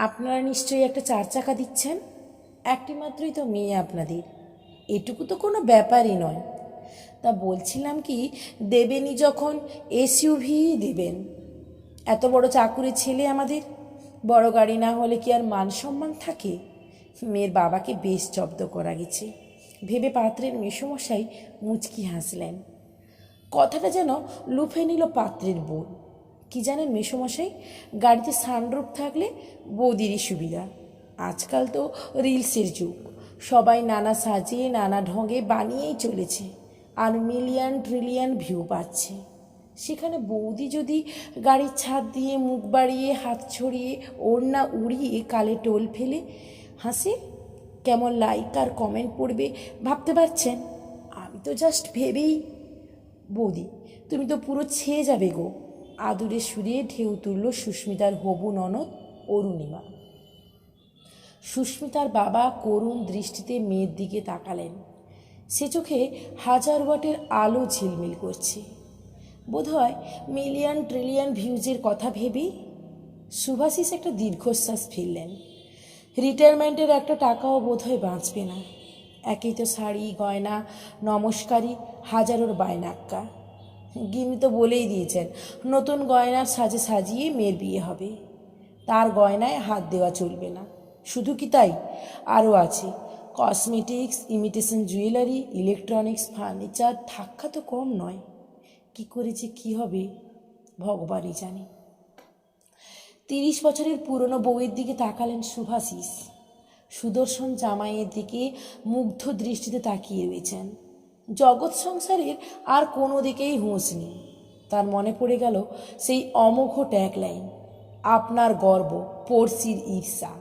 আপনারা নিশ্চয়ই একটা 4 চাকা দিচ্ছেন। একটি মাত্রই তো মেয়ে আপনাদের, এটুকু তো কোনো ব্যাপারই নয়। তা বলছিলাম কি, দেবেনই যখন এসইউভি দেবেন। এত বড় চাকুরে ছেলে আমাদের, বড় গাড়ি না হলে কি আর মান সম্মান থাকে? মেয়ের বাবাকে বেশ জব্দ করা গেছে ভেবে পাত্রের মেসোমশাই মুচকি হাসলেন। কথাটা যেন লুফে নিল পাত্রের বোন। কি জানেন মেসোমশাই, গাড়িতে সানরুফ থাকলে বৌদিরই সুবিধা। আজকাল তো রিলসের যুগ, সবাই নানা সাজে নানা ঢঙে বানিয়েই চলেছে, আর মিলিয়ন ট্রিলিয়ন ভিউ পাচ্ছে। সেখানে বৌদি যদি গাড়ির ছাদ দিয়ে মুখ বাড়িয়ে হাত ছড়িয়ে ওড়না উড়িয়ে কালে টোল ফেলে হাসে, কেমন লাইক আর কমেন্ট পড়বে ভাবতে পারছেন? আমি তো জাস্ট ভেবেই। বৌদি, তুমি তো পুরো ছেয়ে যাবে গো, আদুরে সুরে ঢেউ তুলল সুস্মিতার হবু ননদ অরুণিমা। সুস্মিতার বাবা করুণ দৃষ্টিতে মেয়ের দিকে তাকালেন। সে চোখে 1000 ওয়াটের আলো ঝিলমিল করছে। বোধহয় মিলিয়ন ট্রিলিয়ন ভিউজের কথা ভেবেই সুভাষিস একটা দীর্ঘশ্বাস ফেললেন। রিটায়ারমেন্টের একটা টাকাও বোধহয় বাঁচবে না। একেই তো শাড়ি গয়না নমস্কারী হাজারোর বায়নাক্কা। গিন্নি তো বলেই দিয়েছেন নতুন গয়নার সাজে সাজিয়ে মেয়ের বিয়ে হবে। তার গয়নায় হাত দেওয়া চলবে না। শুধু কি তাই, আরও আছে cosmetics, imitation jewellery, electronics, furniture, ধাক্কা তো কম নয়। কি করে যে কী হবে ভগবানই জানে। 30 বছরের পুরনো বউয়ের দিকে তাকালেন শুভাশিস। সুদর্শন জামাইয়ের দিকে মুগ্ধ দৃষ্টিতে তাকিয়ে রয়েছেন। জগৎ সংসারের আর কোনো দিকেই হুঁশ নেই। তার মনে পড়ে গেল সেই অমোঘ ট্যাগলাইন, আপনার গর্ব পড়শির ঈর্ষা।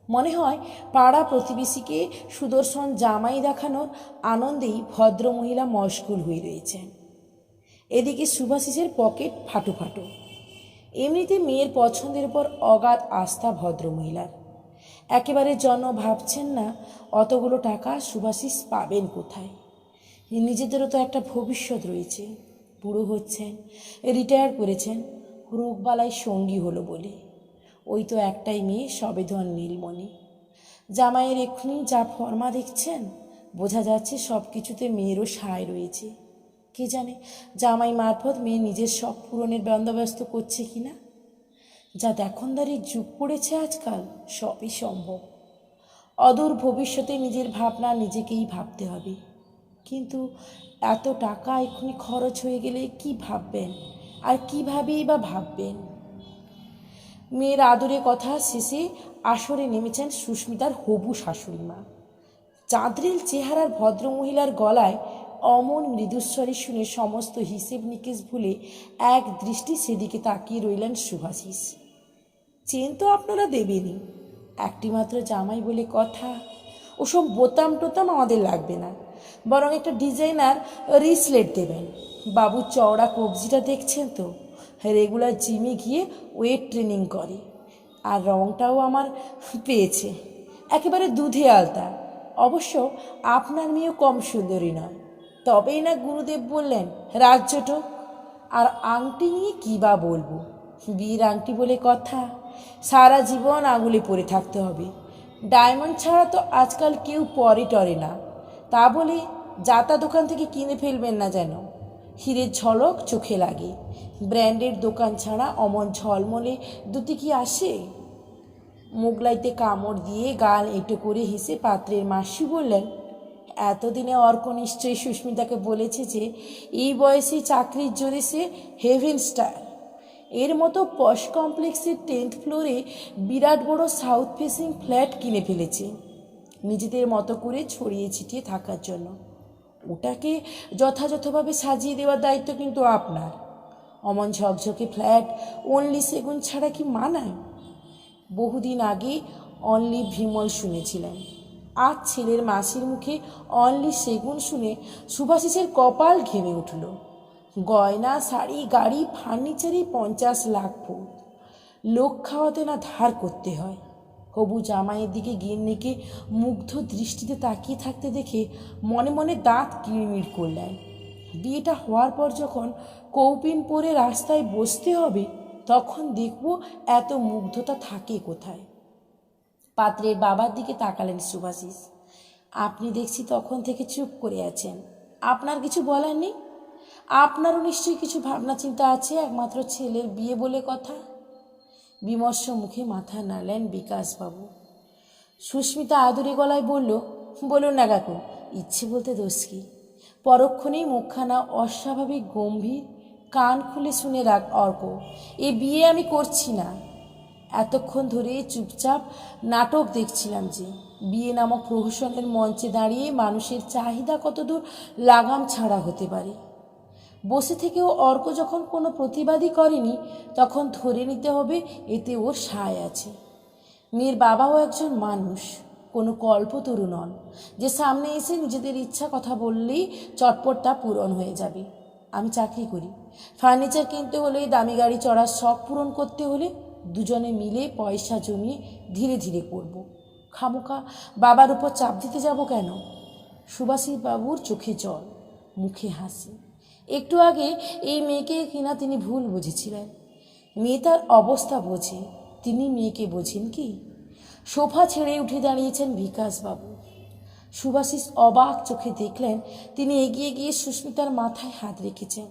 মনে হয় পাড়া প্রতিবেশীকে সুদর্শন জামাই দেখানোর আনন্দেই ভদ্রমহিলা মশগুল হয়ে রয়েছেন। এদিকে শুভাশিসের পকেট ফাটো ফাটো। এমনিতে মেয়ের পছন্দের উপর অগাধ আস্থা ভদ্রমহিলার। একেবারে ভাবছেন না অতগুলো টাকা শুভাশিস পাবেন কোথায়। নিজেদেরও তো একটা ভবিষ্যৎ রয়েছে। বুড়ো হচ্ছেন, রিটায়ার করেছেন, রোগবালাই সঙ্গী হলো বলে। ওই তো একটাই মেয়ে সবেধন নীলমণি। জামাইয়ের এক্ষুনি যা ফর্মা দেখছেন, বোঝা যাচ্ছে সব কিছুতে মেয়েরও সায় রয়েছে। কে জানে জামাই মারফত মেয়ে নিজের শখ পূরণের বন্দোবস্ত করছে কিনা। যা দেখনদারির যুগ পড়েছে আজকাল, সবই সম্ভব। অদূর ভবিষ্যতে নিজের ভাবনা নিজেকেই ভাবতে হবে। কিন্তু এত টাকা এক্ষুনি খরচ হয়ে গেলে কি ভাববেন, আর কীভাবেই বা ভাববেন? মেয়ের আদরে কথা শেষে আসরে নেমেছেন সুস্মিতার হবু শাশুড়ি মা। চাঁদরেল চেহারার ভদ্রমহিলার গলায় অমন মৃদুস্বরে শুনে সমস্ত হিসেব নিকেশ ভুলে এক দৃষ্টি সেদিকে তাকিয়ে রইলেন শুভাশিস। চেন তো আপনারা দেবেনই, একটিমাত্র জামাই বলে কথা। ওসব বোতাম টোতাম আমাদের লাগবে না, বরং একটা ডিজাইনার রিসলেট দেবেন। বাবুর চওড়া কবজিটা দেখছেন তো, রেগুলার জিমে গিয়ে ওয়েট ট্রেনিং করে। আর রঙটাও আমার পেয়েছে, একেবারে দুধে আলতা। অবশ্য আপনার মেয়েও কম সুন্দরী নয়, তবেই না গুরুদেব বললেন রাজ্যটো। আর আংটি নিয়ে কী বা বলবো, বিয়ের আংটি বলে কথা, সারা জীবন আঙুলে পরে থাকতে হবে। ডায়মন্ড ছাড়া তো আজকাল কেউ পরে টরে না। তা বলে যাতা দোকান থেকে কিনে ফেলবেন না যেন, হীরের ঝলক চোখে লাগে। ব্র্যান্ডের দোকান ছাড়া অমন ঝলমলে দুটি কি আসে? মোগলাইতে কামড় দিয়ে গাল এঁটো করে হেসে পাত্রের মাসি বললেন, এতদিনে অর্ক নিশ্চয়ই সুস্মিতাকে বলেছে যে এই বয়সে চাকরির জোরে সে হেভেন স্টার। এর মতো পশ কমপ্লেক্সের 10th ফ্লোরে বিরাট বড় সাউথ ফেসিং ফ্ল্যাট কিনে ফেলেছে নিজেদের মতো করে ছড়িয়ে ছিটিয়ে থাকার জন্য। ওটাকে যথাযথভাবে সাজিয়ে দেওয়ার দায়িত্ব কিন্তু আপনার। অমন ঝকঝকে ফ্ল্যাট অনলি সেগুন ছাড়া কি মানায়? বহুদিন আগে অনলি ভিমল শুনেছিলেন, আজ ছেলের মাসির মুখে অনলি সেগুন শুনে সুভাশিসের কপাল ঘেমে উঠল। গয়না শাড়ি গাড়ি ফার্নিচারে 50 লাখ ফুট। লোক খাওয়াতে না ধার করতে হয়। হবু জামাইয়ের দিকে গিন্নিকে মুগ্ধ দৃষ্টিতে তাকিয়ে থাকতে দেখে মনে মনে দাঁত কিড়মিড় করলেন। বিয়েটা হওয়ার পর যখন কৌপিন পরে রাস্তায় বসতে হবে, তখন দেখব এত মুগ্ধতা থাকে কোথায়। পাত্রের বাবার দিকে তাকালেন শুভাশিস। আপনি দেখছি তখন থেকে চুপ করে আছেন, আপনার কিছু বলার নেই? আপনারও নিশ্চয়ই কিছু ভাবনা চিন্তা আছে, একমাত্র ছেলের বিয়ে বলে কথা। বিমর্ষ মুখে মাথা নাড়লেন বিকাশবাবু। সুস্মিতা আদুরে গলায় বলল, বলুন না কাকু, ইচ্ছে বলতে দোষ কি? পরক্ষণেই মুখখানা অস্বাভাবিক গম্ভীর। কান খুলে শুনে রাখ অর্ক, এ বিয়ে আমি করছি না। এতক্ষণ ধরে চুপচাপ নাটক দেখছিলাম যে বিয়ে নামক প্রহসনের মঞ্চে দাঁড়িয়ে মানুষের চাহিদা কতদূর লাগাম ছাড়া হতে পারে। বসে থেকেও অর্ক যখন কোনো প্রতিবাদই করেনি, তখন ধরে নিতে হবে এতে ওর সায় আছে। মেয়ের বাবাও একজন মানুষ, কোনো কল্পতরু নন যে সামনে এসে নিজেদের ইচ্ছা কথা বললেই চটপটটা পূরণ হয়ে যাবে। আমি চাকরি করি, ফার্নিচার কিনতে হলে, দামি গাড়ি চড়ার শখ পূরণ করতে হলে দুজনে মিলে পয়সা জমিয়ে ধীরে ধীরে করব। খামোখা বাবার উপর চাপ দিতে যাব কেন? সুভাষিস বাবুর চোখে জল, মুখে হাসি। একটু আগে এই মেয়েকে কিনা তিনি ভুল বুঝেছিলেন। মেয়ে তার অবস্থা বোঝে, তিনি মেয়েকে বোঝেন কি? সোফা ছেড়ে উঠে দাঁড়িয়েছেন বিকাশবাবু। সুভাষিস অবাক চোখে দেখলেন তিনি এগিয়ে গিয়ে সুস্মিতার মাথায় হাত রেখেছেন।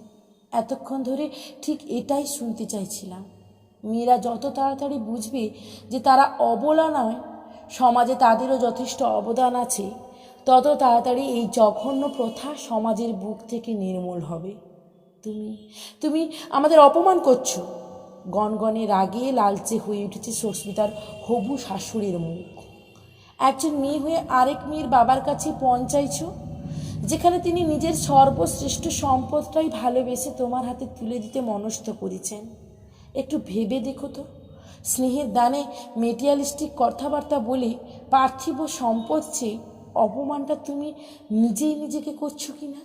এতক্ষণ ধরে ঠিক এটাই শুনতে চাইছিলাম। মেয়েরা যত তাড়াতাড়ি বুঝবে যে তারা অবলা নয়, সমাজে তাদেরও যথেষ্ট অবদান আছে, তত তাড়াতাড়ি এই জঘন্য প্রথা সমাজের বুক থেকে নির্মূল হবে। তুমি তুমি আমাদের অপমান করছো। গনগনে রাগে লালচে হয়ে উঠেছে সুস্মিতার হবু শাশুড়ির মুখ। একজন মেয়ে হয়ে আরেক মেয়ের বাবার কাছে পণ চাইছ, যেখানে তিনি নিজের সর্বশ্রেষ্ঠ সম্পদটাই ভালোবেসে তোমার হাতে তুলে দিতে মনস্থ করেছেন। একটু ভেবে দেখো তো, স্নেহের দানে মেটেরিয়ালিস্টিক কথাবার্তা বলে পার্থিব সম্পদ চেয়ে অপমানটা তুমি নিজেই নিজেকে করছো কিনা?